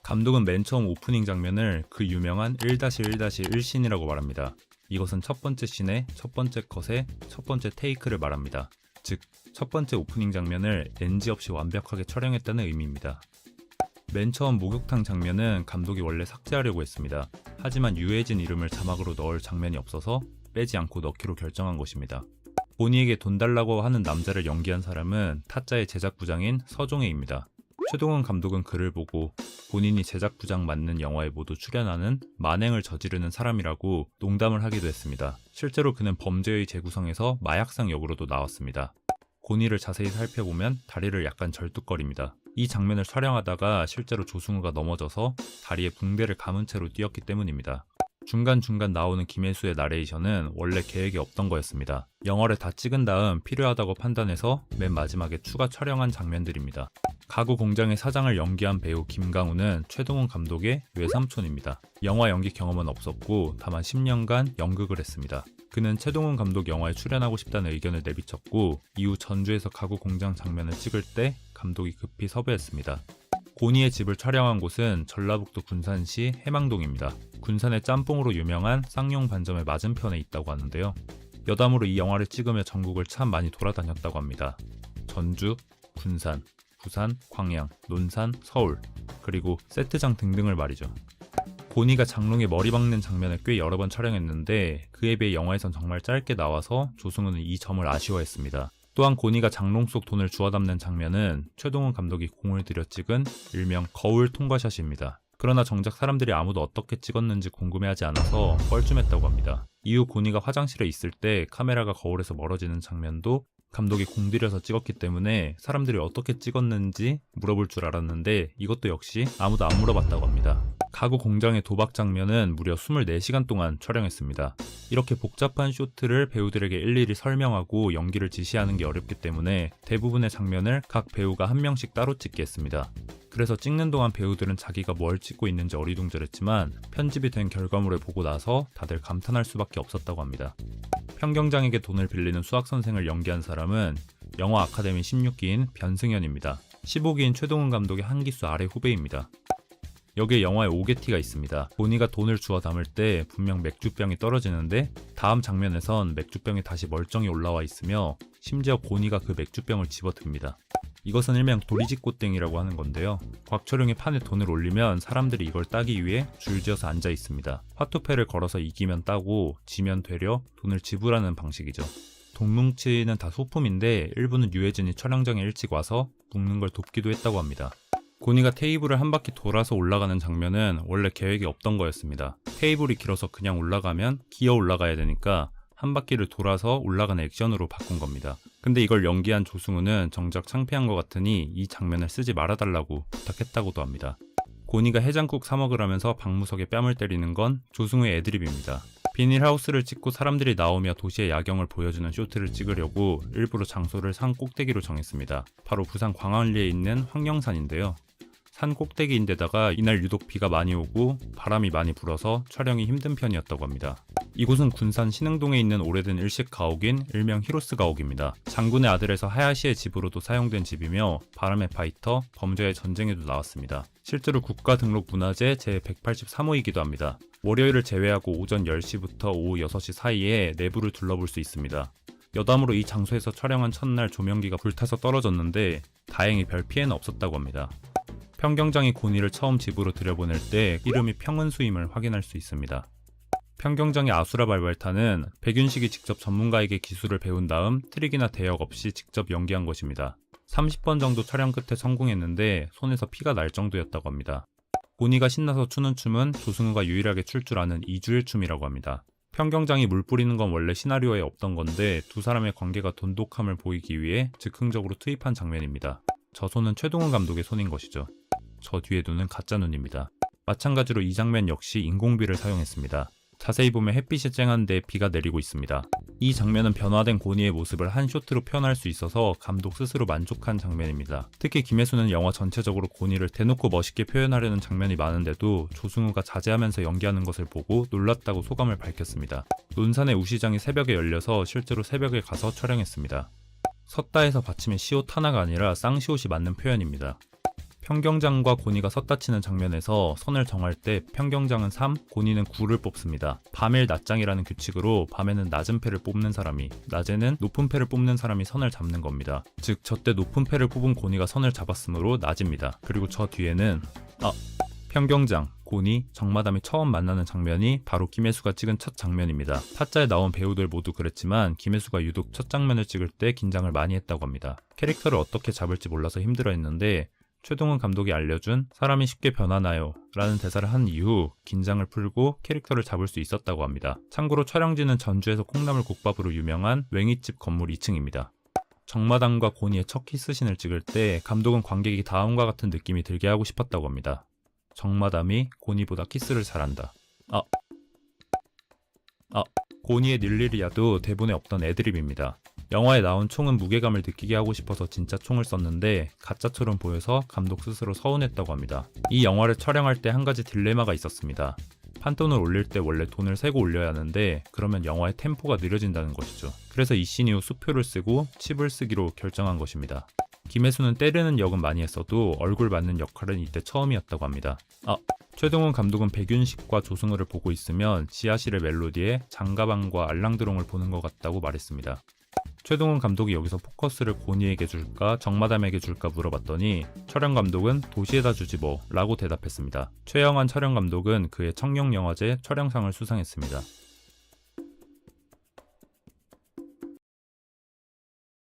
감독은 맨 처음 오프닝 장면을 그 유명한 1-1-1씬이라고 말합니다. 이것은 첫 번째 씬의 첫 번째 컷의 첫 번째 테이크를 말합니다. 즉, 첫 번째 오프닝 장면을 NG 없이 완벽하게 촬영했다는 의미입니다. 맨 처음 목욕탕 장면은 감독이 원래 삭제하려고 했습니다. 하지만 유해진 이름을 자막으로 넣을 장면이 없어서 빼지 않고 넣기로 결정한 것입니다. 보니에게 돈 달라고 하는 남자를 연기한 사람은 타짜의 제작부장인 서종혜입니다. 최동원 감독은 그를 보고 본인이 제작부장 맞는 영화에 모두 출연하는 만행을 저지르는 사람이라고 농담을 하기도 했습니다. 실제로 그는 범죄의 재구성에서 마약상 역으로도 나왔습니다. 고니를 자세히 살펴보면 다리를 약간 절뚝거립니다. 이 장면을 촬영하다가 실제로 조승우가 넘어져서 다리에 붕대를 감은 채로 뛰었기 때문입니다. 중간중간 나오는 김혜수의 나레이션은 원래 계획에 없던 거였습니다. 영화를 다 찍은 다음 필요하다고 판단해서 맨 마지막에 추가 촬영한 장면들입니다. 가구 공장의 사장을 연기한 배우 김강우는 최동원 감독의 외삼촌입니다. 영화 연기 경험은 없었고 다만 10년간 연극을 했습니다. 그는 최동원 감독 영화에 출연하고 싶다는 의견을 내비쳤고 이후 전주에서 가구 공장 장면을 찍을 때 감독이 급히 섭외했습니다. 고니의 집을 촬영한 곳은 전라북도 군산시 해망동입니다. 군산의 짬뽕으로 유명한 쌍용 반점의 맞은편에 있다고 하는데요. 여담으로 이 영화를 찍으며 전국을 참 많이 돌아다녔다고 합니다. 전주, 군산, 부산, 광양, 논산, 서울, 그리고 세트장 등등을 말이죠. 고니가 장롱에 머리 박는 장면을 꽤 여러 번 촬영했는데 그에 비해 영화에선 정말 짧게 나와서 조승우는 이 점을 아쉬워했습니다. 또한 고니가 장롱 속 돈을 주워 담는 장면은 최동원 감독이 공을 들여 찍은 일명 거울 통과샷입니다. 그러나 정작 사람들이 아무도 어떻게 찍었는지 궁금해하지 않아서 뻘쭘했다고 합니다. 이후 고니가 화장실에 있을 때 카메라가 거울에서 멀어지는 장면도 감독이 공들여서 찍었기 때문에 사람들이 어떻게 찍었는지 물어볼 줄 알았는데 이것도 역시 아무도 안 물어봤다고 합니다. 가구 공장의 도박 장면은 무려 24시간 동안 촬영했습니다. 이렇게 복잡한 쇼트를 배우들에게 일일이 설명하고 연기를 지시하는 게 어렵기 때문에 대부분의 장면을 각 배우가 한 명씩 따로 찍게 했습니다. 그래서 찍는 동안 배우들은 자기가 뭘 찍고 있는지 어리둥절했지만 편집이 된 결과물을 보고 나서 다들 감탄할 수밖에 없었다고 합니다. 평경장에게 돈을 빌리는 수학선생을 연기한 사람은 영화 아카데미 16기인 변승현입니다. 15기인 최동원 감독의 한 기수 아래 후배입니다. 여기에 영화에 오게티가 있습니다. 고니가 돈을 주워 담을 때 분명 맥주병이 떨어지는데 다음 장면에선 맥주병이 다시 멀쩡히 올라와 있으며 심지어 고니가 그 맥주병을 집어듭니다. 이것은 일명 도리지꽃땡이라고 하는 건데요. 곽철용이 판에 돈을 올리면 사람들이 이걸 따기 위해 줄지어서 앉아 있습니다. 화투패를 걸어서 이기면 따고 지면 되려 돈을 지불하는 방식이죠. 돈뭉치는 다 소품인데 일부는 유해진이 촬영장에 일찍 와서 묶는 걸 돕기도 했다고 합니다. 고니가 테이블을 한 바퀴 돌아서 올라가는 장면은 원래 계획이 없던 거였습니다. 테이블이 길어서 그냥 올라가면 기어 올라가야 되니까 한 바퀴를 돌아서 올라가는 액션으로 바꾼 겁니다. 근데 이걸 연기한 조승우는 정작 창피한 것 같으니 이 장면을 쓰지 말아달라고 부탁했다고도 합니다. 고니가 해장국 사 먹으라면서 방무석에 뺨을 때리는 건 조승우의 애드립입니다. 비닐하우스를 찍고 사람들이 나오며 도시의 야경을 보여주는 쇼트를 찍으려고 일부러 장소를 산 꼭대기로 정했습니다. 바로 부산 광안리에 있는 황령산인데요. 산 꼭대기인데다가 이날 유독 비가 많이 오고 바람이 많이 불어서 촬영이 힘든 편이었다고 합니다. 이곳은 군산 신흥동에 있는 오래된 일식 가옥인 일명 히로스 가옥입니다. 장군의 아들에서 하야시의 집으로도 사용된 집이며 바람의 파이터, 범죄의 전쟁에도 나왔습니다. 실제로 국가등록문화재 제183호이기도 합니다. 월요일을 제외하고 오전 10시부터 오후 6시 사이에 내부를 둘러볼 수 있습니다. 여담으로 이 장소에서 촬영한 첫날 조명기가 불타서 떨어졌는데 다행히 별 피해는 없었다고 합니다. 평경장이 고니를 처음 집으로 들여보낼 때 이름이 평은수임을 확인할 수 있습니다. 평경장의 아수라 발발타는 백윤식이 직접 전문가에게 기술을 배운 다음 트릭이나 대역 없이 직접 연기한 것입니다. 30번 정도 촬영 끝에 성공했는데 손에서 피가 날 정도였다고 합니다. 고니가 신나서 추는 춤은 조승우가 유일하게 출 줄 아는 이주일 춤이라고 합니다. 평경장이 물 뿌리는 건 원래 시나리오에 없던 건데 두 사람의 관계가 돈독함을 보이기 위해 즉흥적으로 투입한 장면입니다. 저 손은 최동원 감독의 손인 것이죠. 저 뒤에 눈은 가짜 눈입니다. 마찬가지로 이 장면 역시 인공비를 사용했습니다. 자세히 보면 햇빛이 쨍한데 비가 내리고 있습니다. 이 장면은 변화된 고니의 모습을 한 쇼트로 표현할 수 있어서 감독 스스로 만족한 장면입니다. 특히 김혜수는 영화 전체적으로 고니를 대놓고 멋있게 표현하려는 장면이 많은데도 조승우가 자제하면서 연기하는 것을 보고 놀랐다고 소감을 밝혔습니다. 논산의 우시장이 새벽에 열려서 실제로 새벽에 가서 촬영했습니다. 섰다에서 받침의 시옷 하나가 아니라 쌍시옷이 맞는 표현입니다. 평경장과 고니가 섰다 치는 장면에서 선을 정할 때 평경장은 3, 고니는 9를 뽑습니다. 밤일 낮장이라는 규칙으로 밤에는 낮은 패를 뽑는 사람이, 낮에는 높은 패를 뽑는 사람이 선을 잡는 겁니다. 즉 저때 높은 패를 뽑은 고니가 선을 잡았으므로 낮입니다. 그리고 저 뒤에는 평경장, 고니, 정마담이 처음 만나는 장면이 바로 김혜수가 찍은 첫 장면입니다. 타짜에 나온 배우들 모두 그랬지만 김혜수가 유독 첫 장면을 찍을 때 긴장을 많이 했다고 합니다. 캐릭터를 어떻게 잡을지 몰라서 힘들어했는데 최동훈 감독이 알려준 사람이 쉽게 변하나요? 라는 대사를 한 이후 긴장을 풀고 캐릭터를 잡을 수 있었다고 합니다. 참고로 촬영지는 전주에서 콩나물국밥으로 유명한 웽이집 건물 2층입니다. 정마담과 고니의 첫 키스신을 찍을 때 감독은 관객이 다음과 같은 느낌이 들게 하고 싶었다고 합니다. 정마담이 고니보다 키스를 잘한다. 고니의 닐리리아도 대본에 없던 애드립입니다. 영화에 나온 총은 무게감을 느끼게 하고 싶어서 진짜 총을 썼는데 가짜처럼 보여서 감독 스스로 서운했다고 합니다. 이 영화를 촬영할 때 한 가지 딜레마가 있었습니다. 판돈을 올릴 때 원래 돈을 세고 올려야 하는데 그러면 영화의 템포가 느려진다는 것이죠. 그래서 이 씬 이후 수표를 쓰고 칩을 쓰기로 결정한 것입니다. 김혜수는 때리는 역은 많이 했어도 얼굴 맞는 역할은 이때 처음이었다고 합니다. 최동훈 감독은 백윤식과 조승우를 보고 있으면 지하실의 멜로디에 장가방과 알랑드롱을 보는 것 같다고 말했습니다. 최동훈 감독이 여기서 포커스를 고니에게 줄까 정마담에게 줄까 물어봤더니 촬영 감독은 도시에다 주지 뭐 라고 대답했습니다. 최영환 촬영 감독은 그의 청룡영화제 촬영상을 수상했습니다.